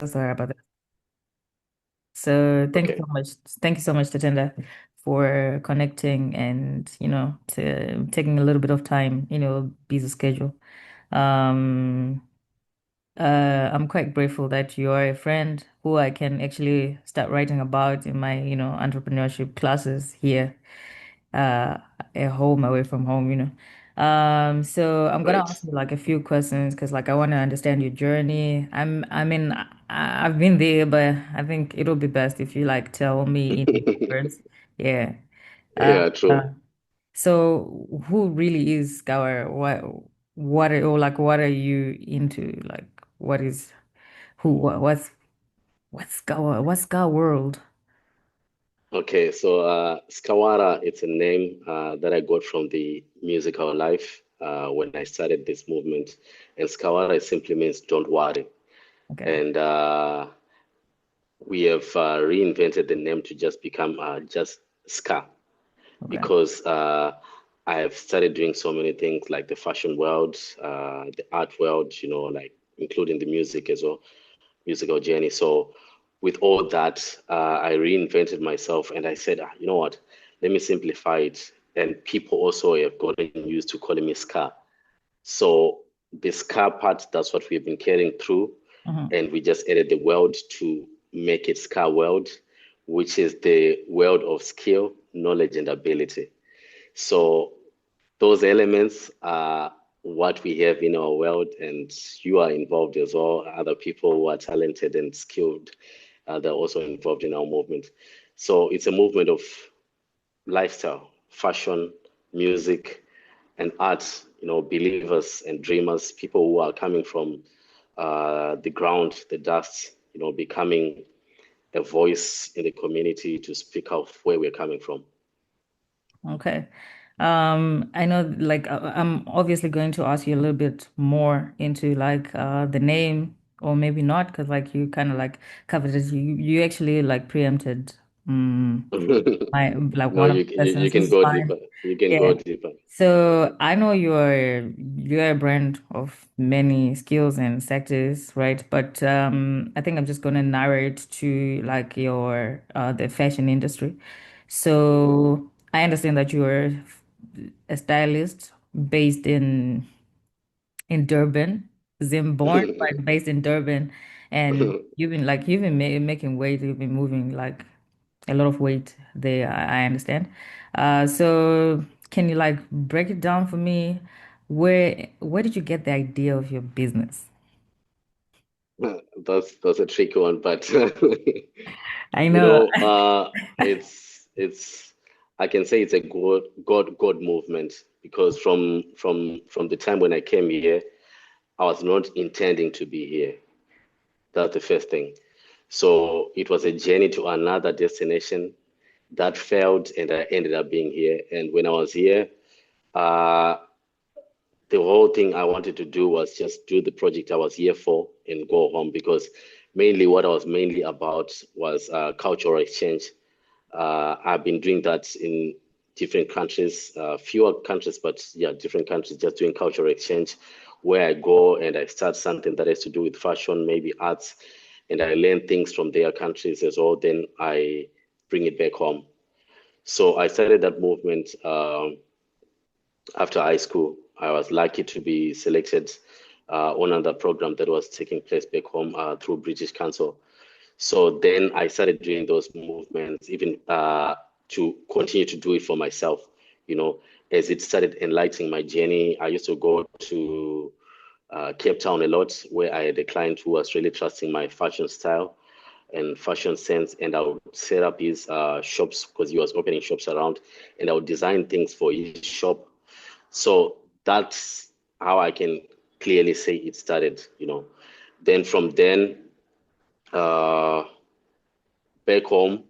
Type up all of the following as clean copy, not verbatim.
Sorry about that. So thank you Okay. so much. Thank you so much, Tatenda, for connecting and, to taking a little bit of time, busy schedule. Um, I'm quite grateful that you are a friend who I can actually start writing about in my, entrepreneurship classes here, uh, at home, away from home, So I'm gonna Right. ask you like a few questions because like I want to understand your journey. I mean, I've been there, but I think it'll be best if you like tell me in words. Yeah. Uh, Yeah, uh, true. so who really is Gower? What are, or like what are you into? Like what is who what's Gower? What's Gower world? Okay, so Skawara, it's a name that I got from the musical life when I started this movement. And Skawara simply means don't worry. Okay. And we have reinvented the name to just become just Ska Okay. because I have started doing so many things like the fashion world, the art world, like including the music as well, musical journey. So with all that, I reinvented myself and I said, you know what? Let me simplify it. And people also have gotten used to calling me Ska. So the Ska part, that's what we've been carrying through. Mhm. And we just added the world to make it Ska World, which is the world of skill, knowledge, and ability. So those elements are what we have in our world, and you are involved as well. Other people who are talented and skilled, they're also involved in our movement. So it's a movement of lifestyle, fashion, music, and art. Believers and dreamers, people who are coming from the ground, the dust. Becoming a voice in the community to speak out where we're coming from. Okay. I know like I'm obviously going to ask you a little bit more into like the name or maybe not because like you kind of like covered it. You actually like preempted my like No, one of the you questions. This can is go fine. deeper. You can go Yeah. deeper. So I know you're a brand of many skills and sectors, right? But I think I'm just gonna narrow it to like your the fashion industry. Mhm. So I understand that you're a stylist based in Durban, Zimborn, but based in Durban, and you've been making weight, you've been moving like a lot of weight there. I understand. So can you like break it down for me? Where did you get the idea of your business? That's a tricky one, but I you know. know, it's I can say it's a God movement because from the time when I came here, I was not intending to be here. That's the first thing. So it was a journey to another destination that failed, and I ended up being here. And when I was here, uh, the whole thing I wanted to do was just do the project I was here for and go home because mainly what I was mainly about was cultural exchange. I've been doing that in different countries, fewer countries, but yeah, different countries, just doing cultural exchange where I go and I start something that has to do with fashion, maybe arts, and I learn things from their countries as well. Then I bring it back home. So I started that movement. After high school, I was lucky to be selected on another program that was taking place back home through British Council. So then I started doing those movements, even to continue to do it for myself. You know, as it started enlightening my journey, I used to go to Cape Town a lot, where I had a client who was really trusting my fashion style and fashion sense, and I would set up his shops because he was opening shops around, and I would design things for his shop. So that's how I can clearly say it started. Then from then, uh, back home,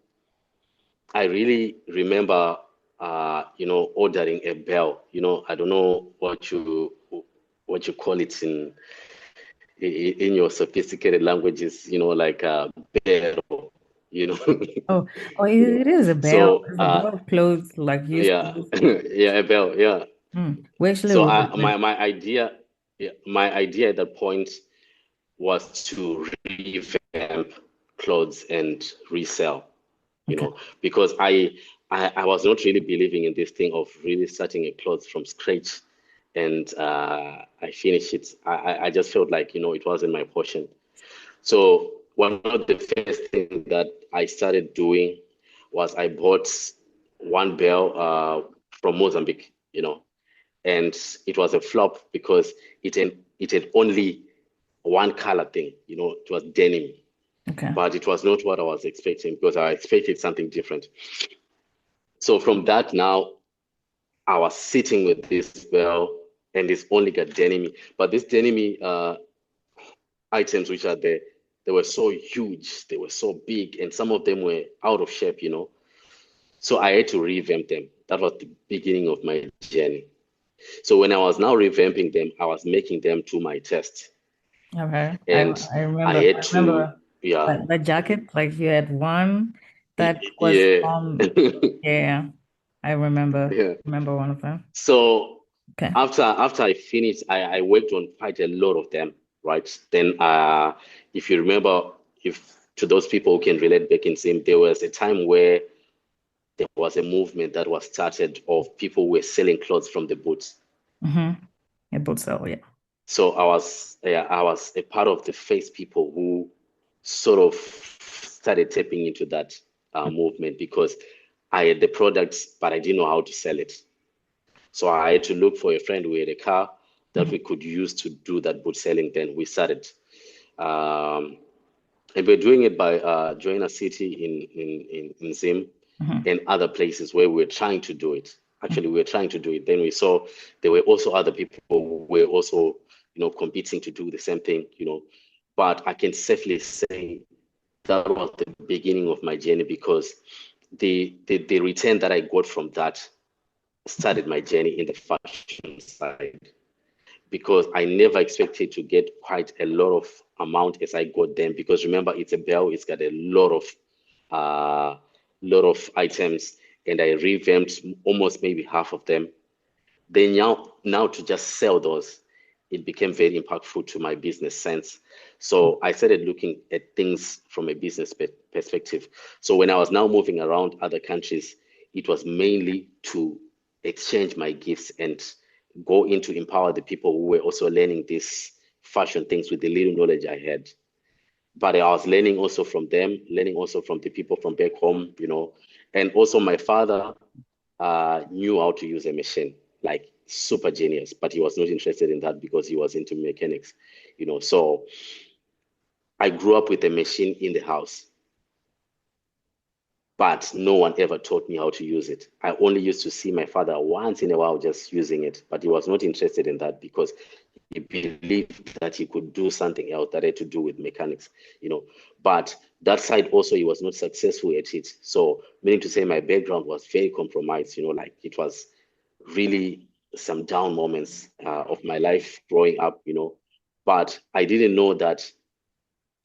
I really remember, ordering a bell. I don't know what you call it in your sophisticated languages. Like bell. You know, Oh, oh, you know. it is a bell. So It's a bell of clothes like you used to yeah, use. yeah, a bell. Yeah. We actually So wrote my like, idea, yeah, my idea at that point was to revamp. clothes and resell, Okay. because I was not really believing in this thing of really starting a clothes from scratch and I finish it. I just felt like, it wasn't my portion. So one of the first things that I started doing was I bought one bell from Mozambique, and it was a flop because it had only one color thing, it was denim, Okay. but it was not what I was expecting because I expected something different. So from that now, I was sitting with this bell and it's only got denim, but this denim items which are there, they were so huge, they were so big, and some of them were out of shape. So I had to revamp them. That was the beginning of my journey. So when I was now revamping them, I was making them to my test. Okay. I And I I remember. I had to, remember yeah, that jacket. Like you had one that was yeah, yeah. I remember. yeah. Remember one of them. So Okay. after I finished, I worked on quite a lot of them, right? Then if you remember, if to those people who can relate back in same, there was a time where there was a movement that was started of people who were selling clothes from the boots. Mm-hmm. It both sell, yeah. So I was a part of the first people who sort of started tapping into that movement because I had the products, but I didn't know how to sell it. So I had to look for a friend who had a car that Mm-hmm. we could use to do that boot selling. Then we started. Um, and we're doing it by Joiner City in Zim Mm-hmm. and other places where we're trying to do it. Actually, we were trying to do it. Then we saw there were also other people who were also, competing to do the same thing. But I can safely say that was the beginning of my journey because the return that I got from that started my journey in the fashion side because I never expected to get quite a lot of amount as I got them. Because remember, it's a bell; it's got a lot of items, and I revamped almost maybe half of them. Then now to just sell those, it became very impactful to my business sense. So I started looking at things from a business perspective. So when I was now moving around other countries, it was mainly to exchange my gifts and go in to empower the people who were also learning these fashion things with the little knowledge I had. But I was learning also from them, learning also from the people from back home. And also my father knew how to use a machine, like super genius, but he was not interested in that because he was into mechanics. So I grew up with a machine in the house, but no one ever taught me how to use it. I only used to see my father once in a while just using it, but he was not interested in that because he believed that he could do something else that had to do with mechanics. But that side also, he was not successful at it. So, meaning to say, my background was very compromised. Like it was really some down moments of my life growing up. But I didn't know that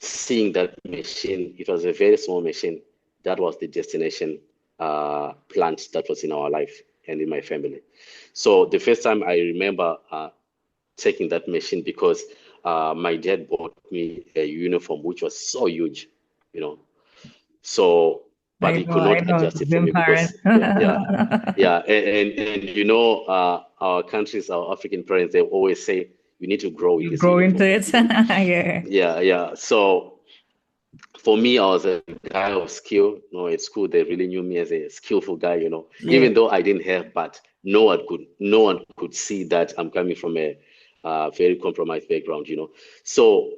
seeing that machine, it was a very small machine. That was the destination plant that was in our life and in my family. So the first time I remember taking that machine because my dad bought me a uniform which was so huge, you know. So, but he could I not know, adjust it for being me parent. because yeah, and our countries, our African parents, they always say you need to grow with You this grow into uniform, it. you know. Yeah. Yeah, yeah. So for me, I was a guy of skill. At school, they really knew me as a skillful guy. Yeah. Even though I didn't have, but no one could see that I'm coming from a very compromised background. So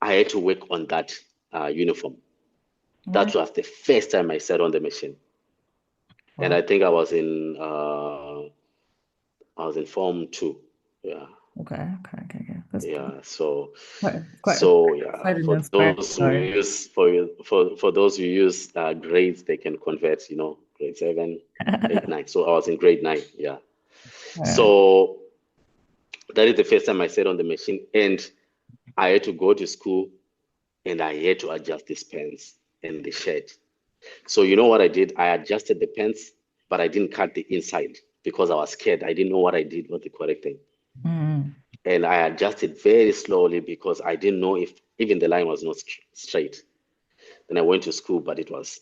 I had to work on that uniform. Okay. That was the first time I sat on the machine, and Wow. I think I was in Form 2. Yeah, Okay. Okay. Okay. Okay. That's cool. yeah. So Quite So yeah, quite an for inspiring those who story. use for those who use grades, they can convert. Grade 7, 8, 9. So I was in grade 9. Yeah. Uh, So that is the first time I sat on the machine, and I had to go to school, and I had to adjust these pants and the shirt. So you know what I did? I adjusted the pants, but I didn't cut the inside because I was scared. I didn't know what I did was the correct thing, mm, and I adjusted very slowly because I didn't know if even the line was not straight. Then I went to school, but it was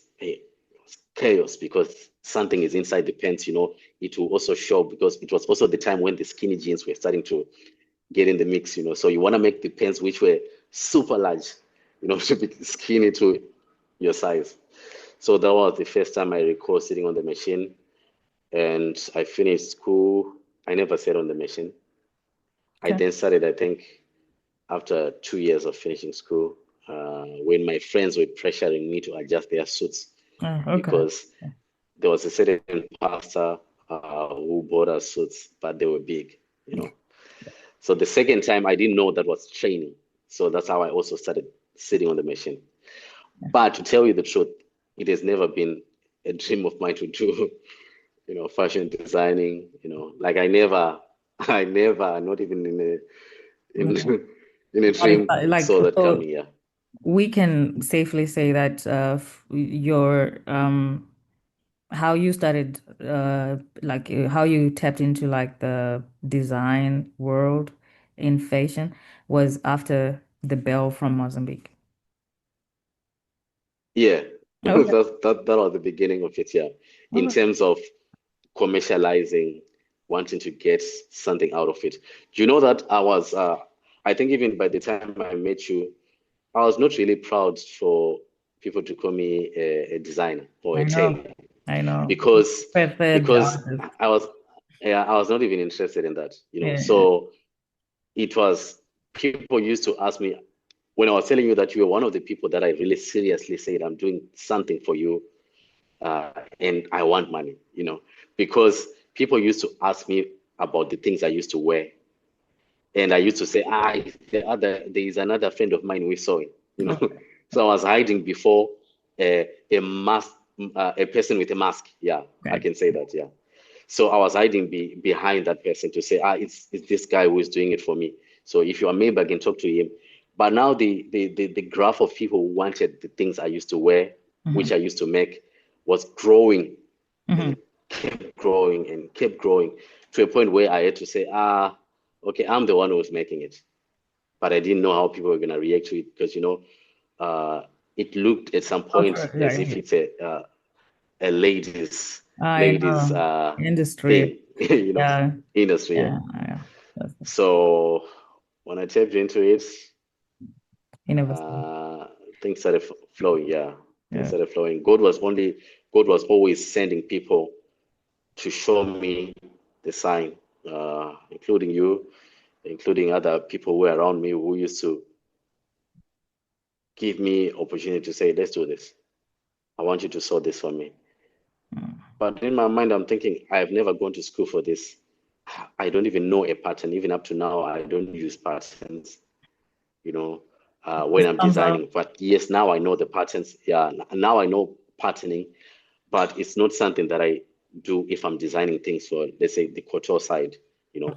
chaos because something is inside the pants, it will also show because it was also the time when the skinny jeans were starting to get in the mix, So you want to make the pants which were super large, to be skinny to your size. So that was the first time I recall sitting on the machine, and I finished school. I never sat on the machine. I Okay. then started, I think, after 2 years of finishing school, when my friends were pressuring me to adjust their suits Oh, okay. because there was a certain pastor who bought us suits, but they were big. So the second time, I didn't know that was training. So that's how I also started sitting on the machine. But to tell you the truth, it has never been a dream of mine to do, fashion designing, like I never, not even in Okay. in a But it's dream like, saw that so coming. Yeah. we can safely say that your how you started like how you tapped into like the design world in fashion was after the bell from Mozambique. Yeah, Okay. that was the beginning of it, yeah. In Okay. terms of commercializing, wanting to get something out of it. Do you know that I think even by the time I met you, I was not really proud for people to call me a designer or I a know. tailor I know. because Preferred because artist. I was yeah, I was not even interested in that. Yeah. So it was people used to ask me when I was telling you that you were one of the people that I really seriously said I'm doing something for you and I want money, because people used to ask me about the things I used to wear. And I used to say, there is another friend of mine we saw it. Okay. So I was hiding before a mask, a person with a mask. Yeah, I Okay. can say that. Yeah. So I was hiding behind that person to say, it's this guy who is doing it for me. So if you are maybe I can talk to him. But now the graph of people who wanted the things I used to wear, Hmm. which I used to make, was growing Hmm. and kept growing and kept growing to a point where I had to say, okay, I'm the one who was making it. But I didn't know how people were going to react to it because, uh, it looked at some point Okay. as Yeah. if it's a I ladies know. Industry. thing, you know, Yeah. industry. Yeah. Yeah. Yeah. That's So when I tapped into it, university. uh, things started flowing. Yeah, things Yeah. started flowing. God was always sending people to show me the sign, including you, including other people who were around me who used to give me opportunity to say, let's do this. I want you to sort this for me. Mm. But in my mind, I'm thinking, I have never gone to school for this. I don't even know a pattern. Even up to now, I don't use patterns, you know, when It I'm comes out. designing. But yes, now I know the patterns. Yeah, now I know patterning, but it's not something that I do if I'm designing things for, let's say, the couture side.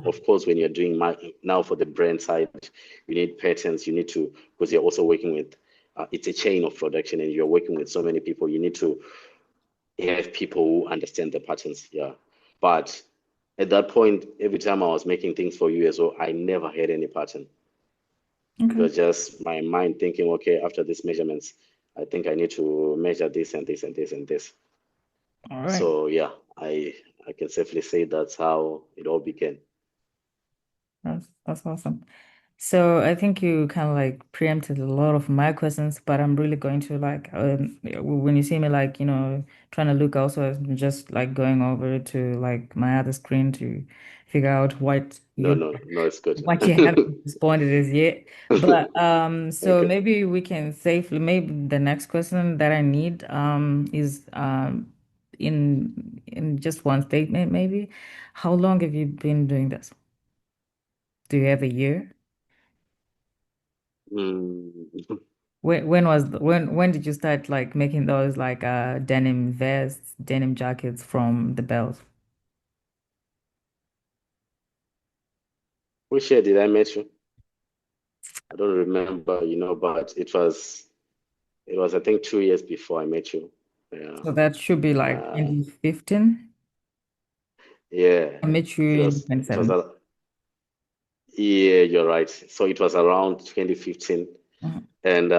Of course, when you're doing now for the brand side, you need patterns. You need to, because you're also working with, it's a chain of production, and you're working with so many people. You need to have people who understand the patterns. Yeah, but at that point, every time I was making things for you as well, I never had any pattern. It Okay. was just my mind thinking, okay, after these measurements, I think I need to measure this and this and this and this. All right. So yeah, I can safely say that's how it all began. That's awesome. So I think you kind of like preempted a lot of my questions, but I'm really going to like when you see me like trying to look also just like going over to like my other screen to figure out No, no, no, it's good. what you haven't responded as yet. But so Okay. maybe we can safely maybe the next question that I need is in just one statement maybe. How long have you been doing this? Do you have a year? Mm, When did you start like making those like denim vests, denim jackets from the bells? which year did I meet you? I don't remember, but it was I think 2 years before I met you. Yeah. So that should be like Uh, 2015. yeah. I met you It in was it was 2017. a Yeah, you're right. So it was around 2015. Mhm. And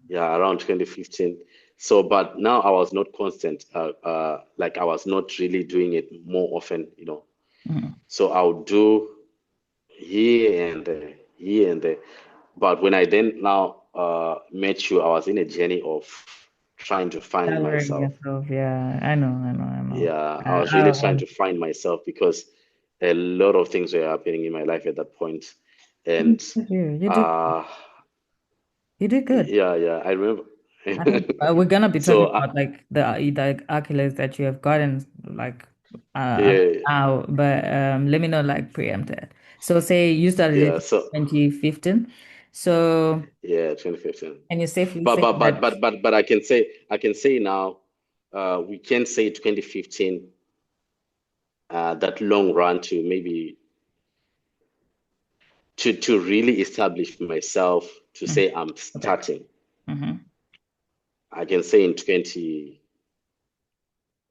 yeah, around 2015. So, but now I was not constant. Like I was not really doing it more often, you know. Mhm. So I would do here and there. But when I then now met you, I was in a journey of trying to find Coloring myself. yourself. Yeah, I know, I know, I know. Yeah, I was really trying to find myself because a lot of things were happening in my life at that point. And You did uh you did good. yeah, yeah, I remember. I think we're gonna be talking So about like the accolades that you have gotten like up yeah, now, but let me not like preempt it. So say you started yeah, it so 2015. So yeah, 2015. can you safely But say but but that? but but but I can say now, we can say 2015, that long run to maybe to really establish myself, to Mhm. say I'm Okay. starting. Mm-hmm. I can say in 20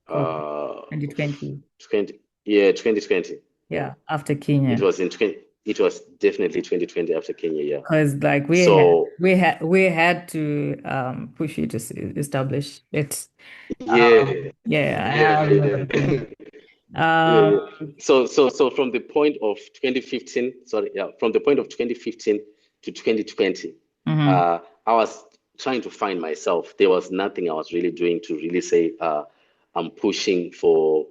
Cool. uh 2020. 20 yeah, 2020. Yeah. Yeah, after It Kenya. was in 20 it was definitely 2020 after Kenya, yeah. Because like So we had to push you to establish it. yeah, Yeah, yeah, I remember yeah. the feeling. Yeah, Um, yeah. So from the point of 2015, sorry, yeah, from the point of 2015 to 2020, mhm. uh, I was trying to find myself. There was nothing I was really doing to really say, I'm pushing for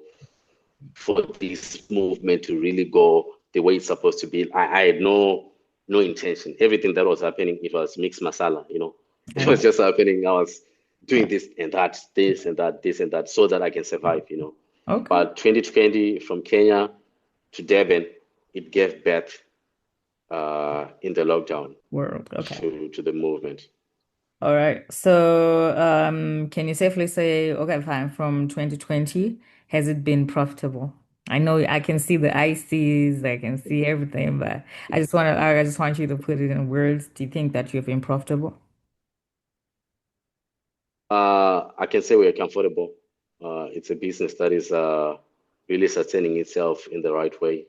this movement to really go the way it's supposed to be. I had no intention. Everything that was happening, it was mixed masala, you know. I It was know. just happening. I was doing Yeah. this and that, this and that, this and that, so that I can survive, you know. Okay. But 2020 from Kenya to Durban, it gave birth in the lockdown World. Okay. to the movement. All right. So, can you safely say, okay, fine, from 2020, has it been profitable? I know I can see the ICs, I can see everything, but I just want you to put it in words. Do you think that you've been profitable? I can say we're comfortable. It's a business that is really sustaining itself in the right way.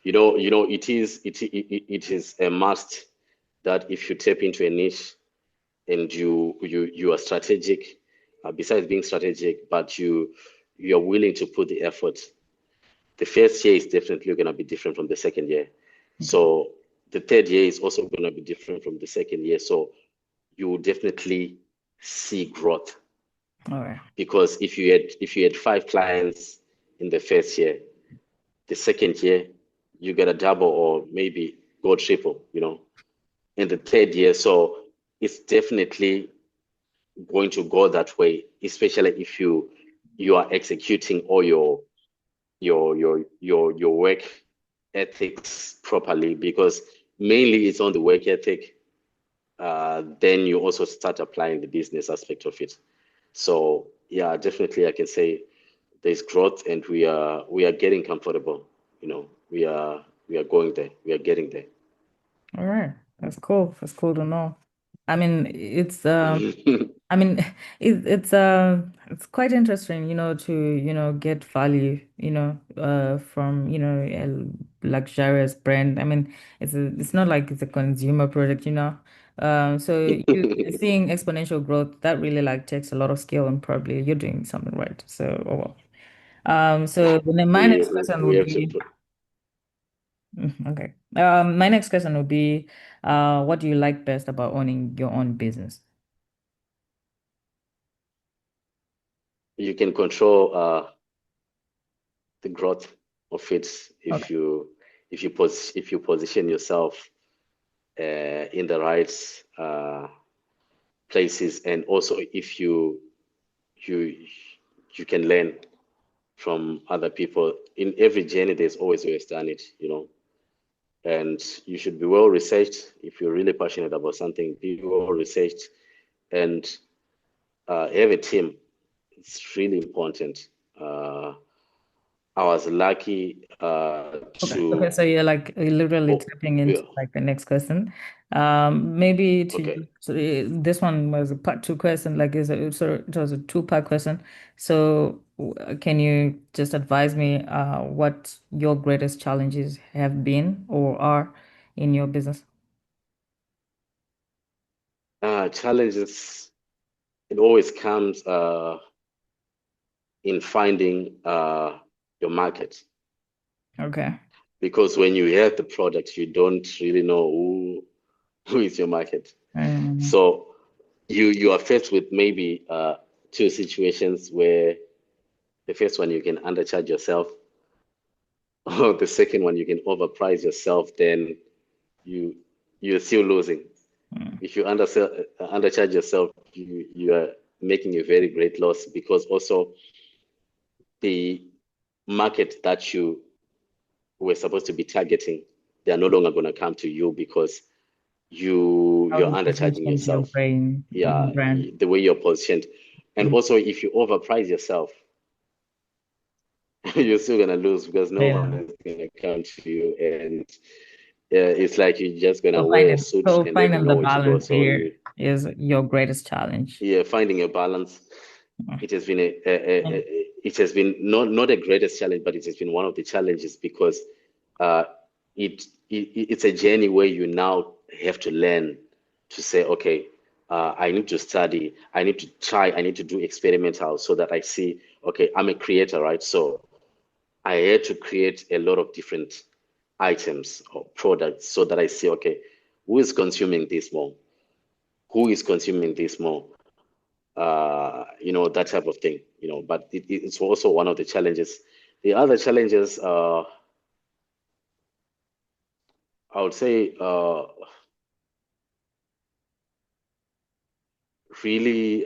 It is a must that if you tap into a niche and you are strategic, besides being strategic, but you are willing to put the effort. The first year is definitely going to be different from the second year. Okay. So the third year is also going to be different from the second year. So you will definitely see growth, All right. because if you had five clients in the first year, the second year you get a double or maybe go triple, you know, in the third year. So it's definitely going to go that way, especially if you are executing all your work ethics properly, because mainly it's on the work ethic. Then you also start applying the business aspect of it. So yeah, definitely I can say there's growth, and we are getting comfortable. You know, we are going there. We are getting there. All right. That's cool. That's cool to know. I mean, I mean, it's quite interesting, to, get value, from, a luxurious brand. I mean, it's not like it's a consumer product, So you're seeing exponential growth that really like takes a lot of skill and probably you're doing something right. So, oh well. So then my we, next we question we would have to be, okay. My next question would be, what do you like best about owning your own business? you can control the growth of it Okay. if you position yourself in the right places, and also if you you can learn from other people. In every journey there's always ways done it, you know, and you should be well researched. If you're really passionate about something, be well researched, and have a team. It's really important. I was lucky Okay. Okay. So you're like literally oh, tapping yeah, into like the next question. Maybe to okay. you, so this one was a part two question, like it was a two-part question. So can you just advise me what your greatest challenges have been or are in your business? Challenges, it always comes in finding your market. Okay. Because when you have the product, you don't really know who is your market. Um, So you are faced with maybe two situations where the first one you can undercharge yourself, or the second one you can overprice yourself, then you you're still losing. mm, If you undercharge yourself, you are making a very great loss because also the market that you were supposed to be targeting, they are no longer going to come to you because how you're you undercharging positioned your yourself. brain, your Yeah, brand. the way you're positioned. And Mm, also if you overprice yourself, you're still gonna lose because no one yeah. is gonna come to you, and it's like you're just gonna So wear a finding suit so and finding the everywhere you go. balance So here is your greatest challenge. yeah, finding a balance. Mm, It has been and it has been not the greatest challenge, but it has been one of the challenges because uh, it's a journey where you now have to learn to say, okay, I need to study, I need to try, I need to do experimental so that I see, okay, I'm a creator, right? So I had to create a lot of different items or products so that I see, okay, who is consuming this more? Who is consuming this more? That type of thing, but it's also one of the challenges. The other challenges, I would say, really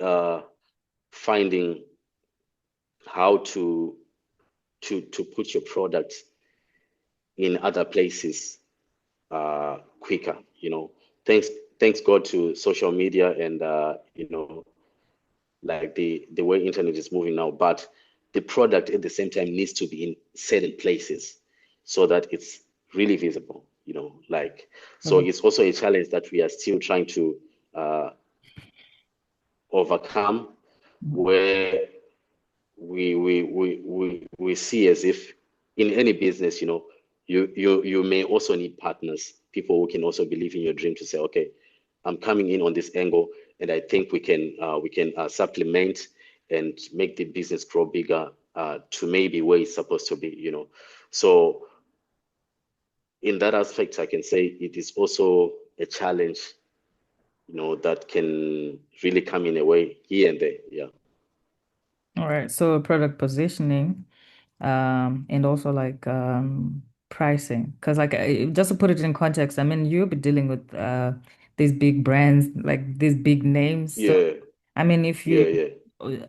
finding how to put your product in other places quicker. Thanks thanks God to social media and like the way internet is moving now, but the product at the same time needs to be in certain places so that it's really visible, like so so it's also a challenge that we are still trying to uh, overcome, where we see as if in any business, you may also need partners, people who can also believe in your dream to say, okay, I'm coming in on this angle, and I think we can supplement and make the business grow bigger to maybe where it's supposed to be. So in that aspect, I can say it is also a challenge, that can really come in a way here and there. Yeah. all right. So product positioning, and also like pricing. Because like just to put it in context, I mean you'll be dealing with these big brands, like these big names. So Yeah. I mean if Yeah. you Yeah.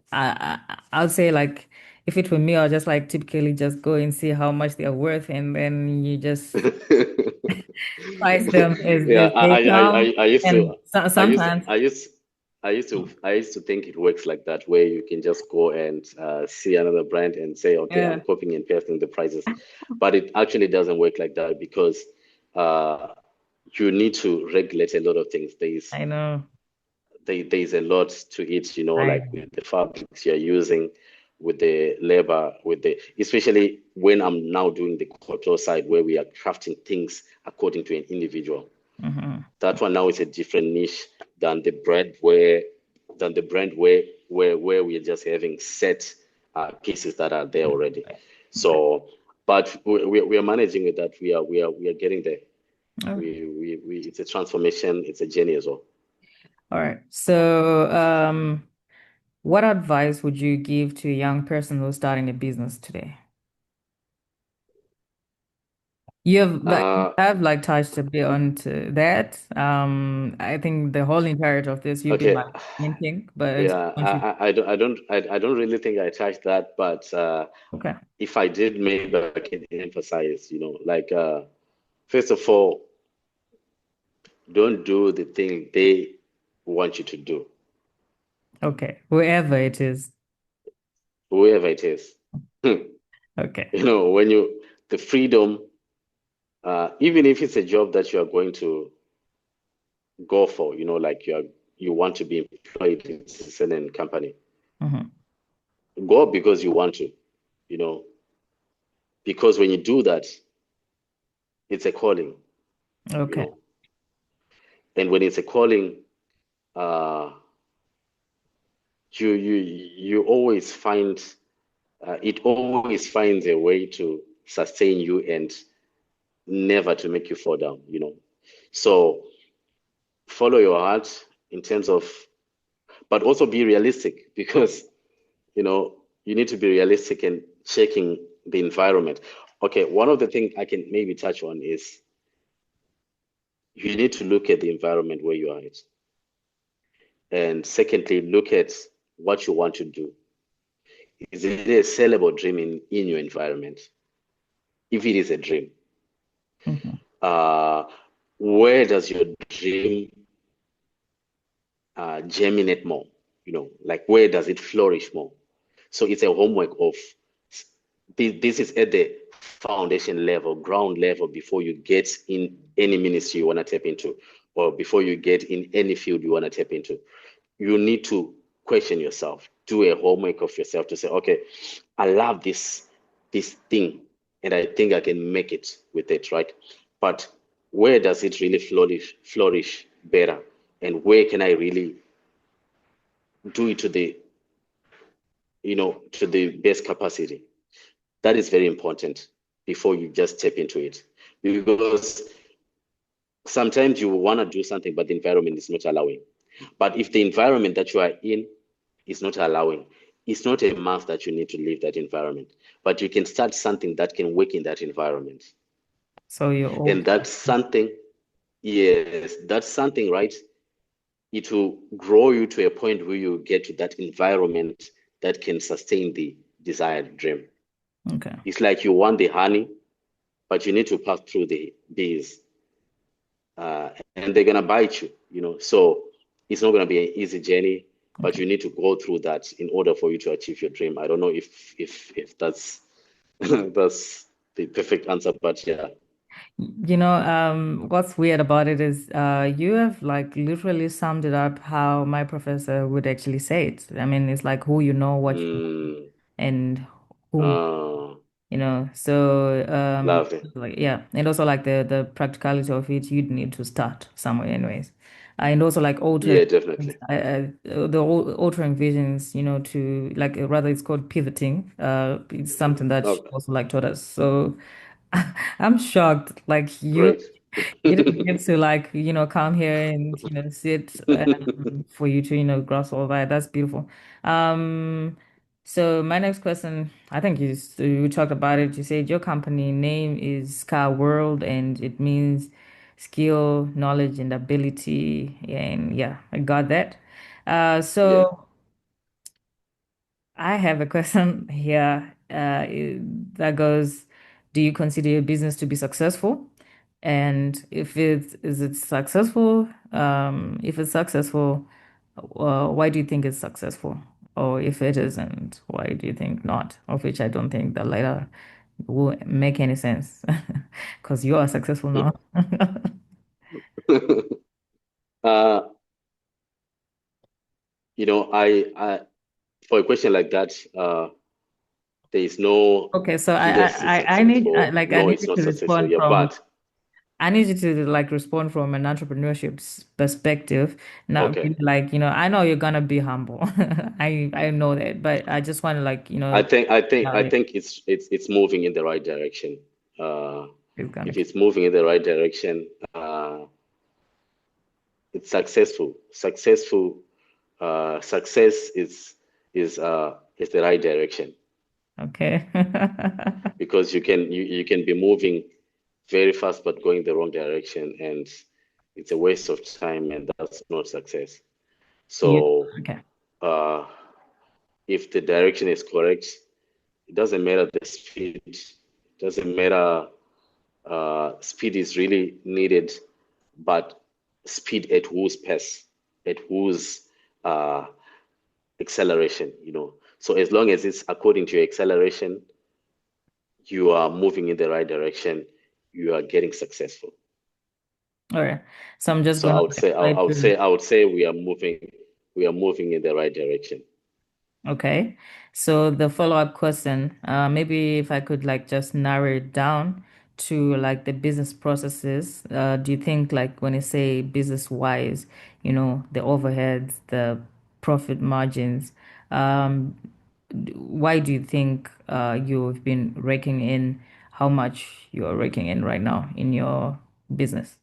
I'll say like if it were me, I'll just like typically just go and see how much they're worth and then you just price them Yeah, as they come. I used And to, so, I used, sometimes, I used to think it works like that, where you can just go and see another brand and say, okay, I'm yeah, copying and pasting the prices, but it actually doesn't work like that because uh, you need to regulate a lot of things. I know. There's a lot to it, I like with the fabrics you're using, with the labor, especially when I'm now doing the couture side where we are crafting things according to an individual. mhm. That one now is a different niche than the brand where we are just having set pieces that are there already. Okay. So, but we are managing with that. We are getting there. Oh, It's a transformation. It's a journey as well. all right. So, what advice would you give to a young person who's starting a business today? You Uh, have like touched a bit onto that. I think the whole entirety of this you've been okay. like hinting, but I just Yeah, want you. I don't really think I touched that, but Okay. if I did, maybe I can emphasize, like first of all, don't do the thing they want you to do, Okay. Whoever it is. whoever it is. Okay. When the freedom, even if it's a job that you are going to go for, like you want to be employed in a certain company, Hmm. go because you want to, you know, because when you do that, it's a calling, you Okay. know, and when it's a calling, uh, you always find it always finds a way to sustain you and never to make you fall down, you know. So follow your heart in terms of, but also be realistic because, you know, you need to be realistic and checking the environment. Okay, one of the things I can maybe touch on is you need to look at the environment where you are at. And secondly, look at what you want to do. Is it a sellable dream in your environment? If it is a dream, Mhm. uh, where does your dream germinate more? You know, like where does it flourish more? So it's a homework of this is at the foundation level, ground level before you get in any ministry you want to tap into, or before you get in any field you want to tap into. You need to question yourself, do a homework of yourself to say, okay, I love this thing, and I think I can make it with it, right? But where does it really flourish better, and where can I really do it to the to the best capacity? That is very important before you just step into it, because sometimes you want to do something, but the environment is not allowing. But if the environment that you are in is not allowing, it's not a must that you need to leave that environment, but you can start something that can work in that environment. So you're And open. that's something, yes, that's something, right? It will grow you to a point where you get to that environment that can sustain the desired dream. Okay. It's like you want the honey, but you need to pass through the bees, and they're gonna bite you, you know. So it's not gonna be an easy journey, but Okay. you need to go through that in order for you to achieve your dream. I don't know if that's that's the perfect answer, but yeah. What's weird about it is you have like literally summed it up how my professor would actually say it. I mean, it's like who you know, what you know, Mm, and whom. uh, So lovely. like yeah, and also like the practicality of it, you'd need to start somewhere anyways. And also like Yeah, altering definitely. altering visions, to like rather it's called pivoting. It's something that she Okay, also like taught us. So I'm shocked. Like great. you didn't get to like, come here and, sit for you to, grasp all that. That's beautiful. Um, so my next question, I think you talked about it. You said your company name is SKA and it means skill, knowledge, and ability. And yeah, I got that. Yeah, So I have a question here that goes, do you consider your business to be successful? And is it successful? If it's successful, why do you think it's successful? Or if it isn't, why do you think not? Of which I don't think the latter will make any sense because you are successful now. uh, I for a question like that, there is no Okay, so yes, it's successful. I No, need it's you not to successful. respond Yeah, from but I need you to like respond from an entrepreneurship perspective, not okay. really like, I know you're gonna be humble. I know that, but I just want to like, I like think it's moving in the right direction. Uh, it's gonna if keep. it's moving in the right direction, it's successful. Success is the right direction Okay. because you can be moving very fast but going the wrong direction, and it's a waste of time, and that's not success. You So okay. uh, if the direction is correct, it doesn't matter the speed. It doesn't matter. Speed is really needed, but speed at whose pace, at whose uh, acceleration, you know. So as long as it's according to your acceleration, you are moving in the right direction, you are getting successful. All right. So I'm just So gonna like try to I would say we are moving in the right direction. okay. So the follow-up question, maybe if I could like just narrow it down to like the business processes, do you think like when you say business wise, the overheads, the profit margins, um, why do you think you've been raking in how much you're raking in right now in your business?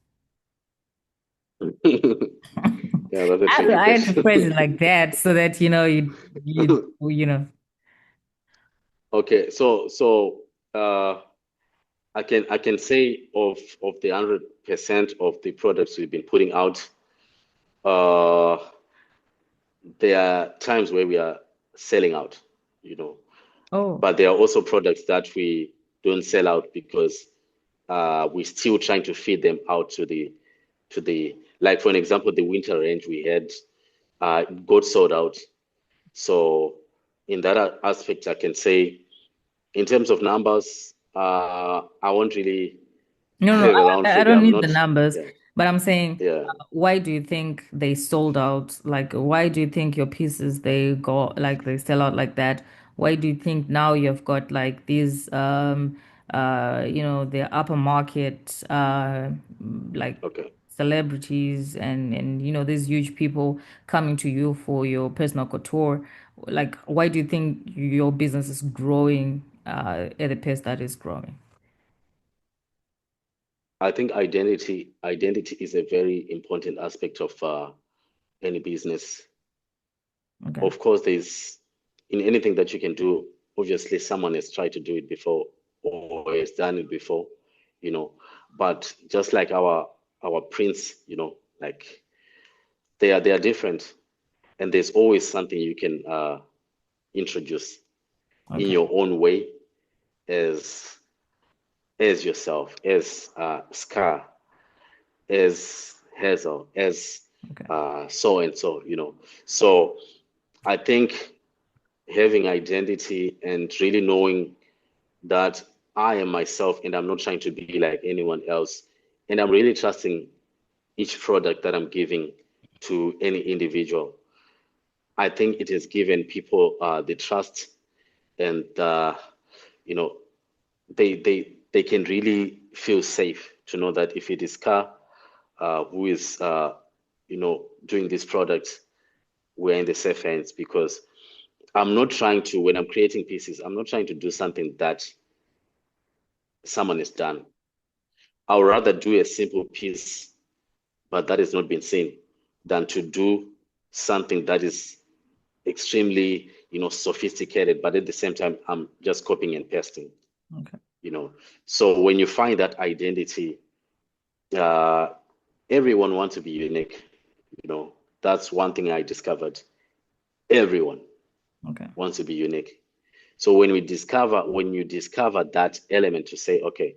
Yeah, that's a tricky I had to question. phrase it like that so that you know. Okay, so I can say of the 100% of the products we've been putting out, uh, there are times where we are selling out, you know, Oh, but there are also products that we don't sell out because we're still trying to feed them out to the like for an example, the winter range we had got sold out. So in that aspect, I can say in terms of numbers, I won't really no, no, have a round I figure. don't I'm need the not, numbers, yeah, but I'm saying, yeah, why do you think they sold out? Like, why do you think your pieces they go like they sell out like that? Why do you think now you've got like these the upper market like okay. celebrities and these huge people coming to you for your personal couture? Like, why do you think your business is growing at the pace that is growing? I think identity is a very important aspect of any business. Okay. Of course, there's in anything that you can do, obviously someone has tried to do it before or has done it before, you know. But just like our prints, like they are different, and there's always something you can introduce in Okay. your own way as yourself, as SKA, as Hazel, as Okay. so and so, So I think having identity and really knowing that I am myself and I'm not trying to be like anyone else. And I'm really trusting each product that I'm giving to any individual. I think it has given people the trust and you know they can really feel safe to know that if it is Car who is doing this product, we're in the safe hands because I'm not trying to when I'm creating pieces, I'm not trying to do something that someone has done. I would rather do a simple piece, but that has not been seen, than to do something that is extremely, sophisticated, but at the same time, I'm just copying and pasting, Okay. you know. So when you find that identity, uh, everyone wants to be unique, you know. That's one thing I discovered. Everyone Okay. wants to be unique. So when you discover that element to say, okay,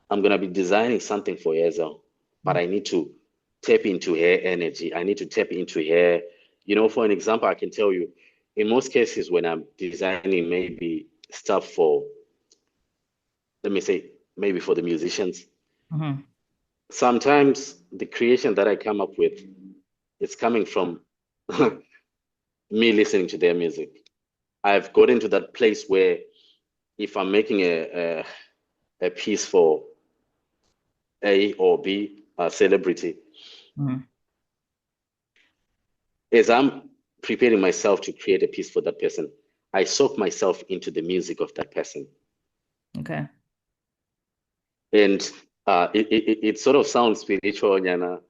I'm gonna be designing something for Hazel, but I need to tap into her energy. I need to tap into her. For an example, I can tell you, in most cases, when I'm designing maybe stuff for, let me say, maybe for the musicians, Mm-hmm. sometimes the creation that I come up with is coming from me listening to their music. I've got into that place where if I'm making a piece for A or B, a celebrity, Mm-hmm. as I'm preparing myself to create a piece for that person, I soak myself into the music of that person. Okay. And it sort of sounds spiritual, Yana.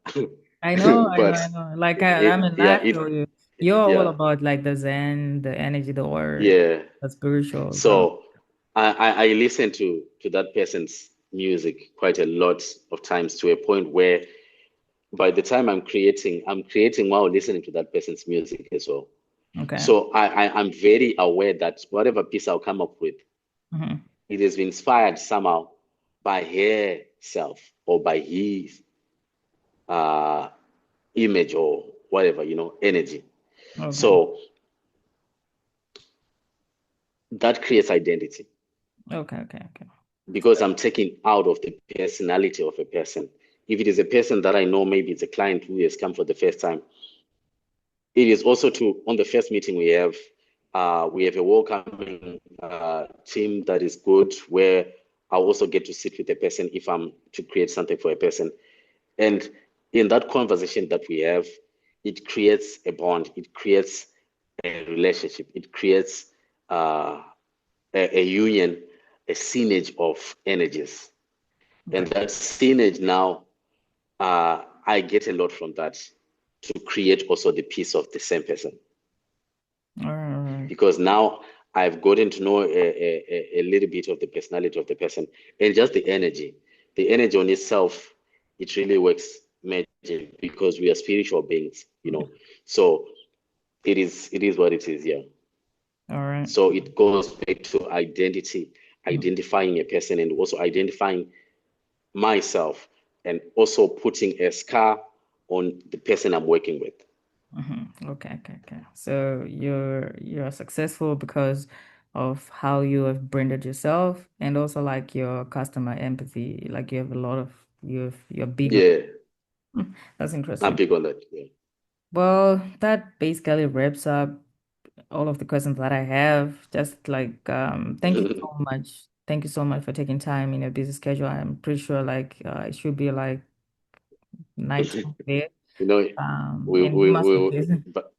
I But know. Like I mean, yeah, I feel you. You're all yeah, about like the Zen, the energy, the aura, yeah. the spiritual. So So I listen to that person's music quite a lot of times to a point where by the time I'm creating while listening to that person's music as well. okay. So I'm very aware that whatever piece I'll come up with, Mm-hmm. it has been inspired somehow by herself or by his uh, image or whatever, energy. Okay. So that creates identity Okay. Okay. Okay. because I'm taking out of the personality of a person. If it is a person that I know, maybe it's a client who has come for the first time, it is also to, on the first meeting we have a welcoming team that is good where I'll also get to sit with a person if I'm to create something for a person. And in that conversation that we have, it creates a bond, it creates a relationship, it creates uh, a union, a synergy of energies. And Okay. that synergy now, I get a lot from that to create also the piece of the same person. All right. Because now I've gotten to know a little bit of the personality of the person and just the energy. The energy on itself, it really works magic because we are spiritual beings, you know. So it is what it is, yeah. All right. So it goes back to identity, identifying a person and also identifying myself and also putting a scar on the person I'm working with. Okay, okay, okay. So you're successful because of how you have branded yourself and also like your customer empathy. Like you have a lot of you're big on Yeah, that's I'm interesting. big on that. Yeah. Well, that basically wraps up all of the questions that I have. Just like thank you so much. Thank you so much for taking time in your busy schedule. I'm pretty sure like it should be like nighttime there. You know, And you must be busy. but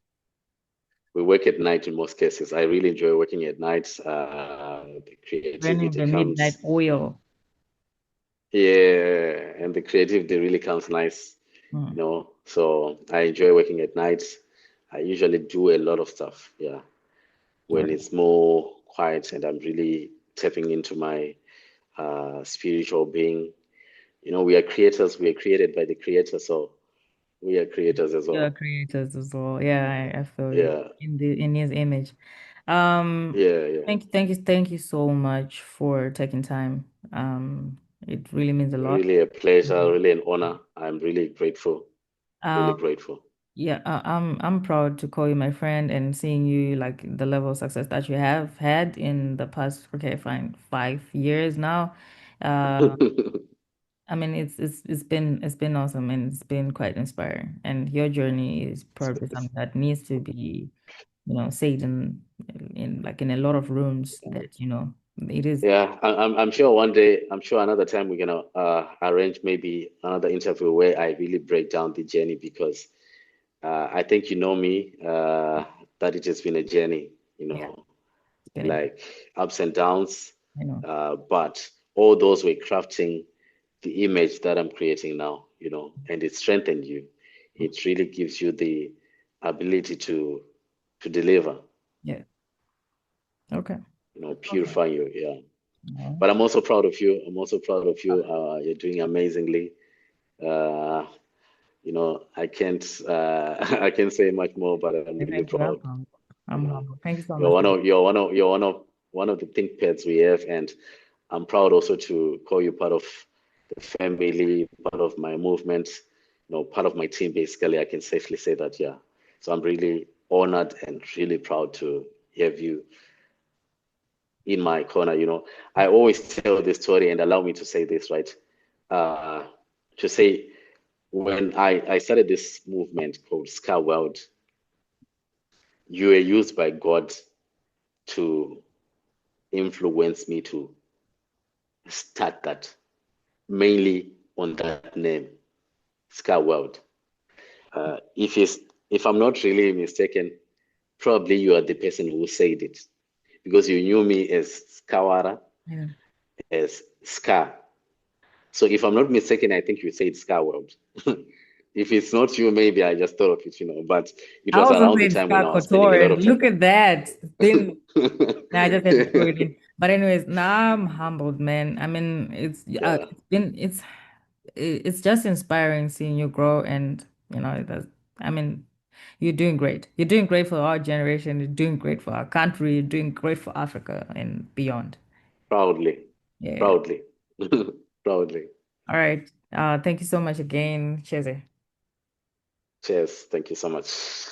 we work at night in most cases. I really enjoy working at night. The Burning creativity the midnight comes, oil. yeah, and the creativity really comes nice, you Mm, know. So I enjoy working at night. I usually do a lot of stuff, yeah, when right. it's more quiet and I'm really tapping into my spiritual being. You know, we are creators. We are created by the creator, so we are creators as You're well. creators as well. Yeah, I feel you Yeah, in his image. Um, yeah, yeah. thank you so much for taking time. It really means a lot. Really a pleasure, really an honor. I'm really grateful, really Um, grateful. yeah, I'm proud to call you my friend and seeing you like the level of success that you have had in the past, okay, fine, 5 years now. Uh, I mean, it's been awesome and it's been quite inspiring. And your journey is probably something that needs to be, said in like in a lot of rooms that, it is. Yeah, I'm sure one day, I'm sure another time we're gonna arrange maybe another interview where I really break down the journey because I think you know me, that it has been a journey, you Yeah, know, it's been a journey, like ups and downs, you know. but all those were crafting the image that I'm creating now, you know, and it strengthened you. It really gives you the ability to deliver, Yeah. Okay. you know, Okay. purify you, yeah. No. But I'm also proud of you. I'm also proud of you. You're doing amazingly. Uh, you know, I can't I can't say much more, but I'm really Thank you. proud. You I'm know, humble. Thank you so you're much. one of the think pads we have, and I'm proud also to call you part of the family, part of my movement, you know, part of my team. Basically, I can safely say that, yeah. So I'm really honored and really proud to have you in my corner. You know, I always tell this story, and allow me to say this, right? Uh, to say when I started this movement called SkaWorld, you were used by God to influence me to start that, mainly on that name, SkaWorld. If I'm not really mistaken, probably you are the person who said it because you knew me as Skawara, Yeah. as Ska. So if I'm not mistaken, I think you said SkaWorld. If it's not you, maybe I just thought of it, you know. But it I was also around the said time when I was spending a SkaKouture, lot and of time. look at that. Then now I just had to throw it in. But anyways, now I'm humbled, man. I mean, Yeah, it's just inspiring seeing you grow, and I mean, you're doing great. You're doing great for our generation. You're doing great for our country. You're doing great for Africa and beyond. proudly, Yeah. proudly, proudly. All right. Thank you so much again, Cheze. Cheers. Thank you so much.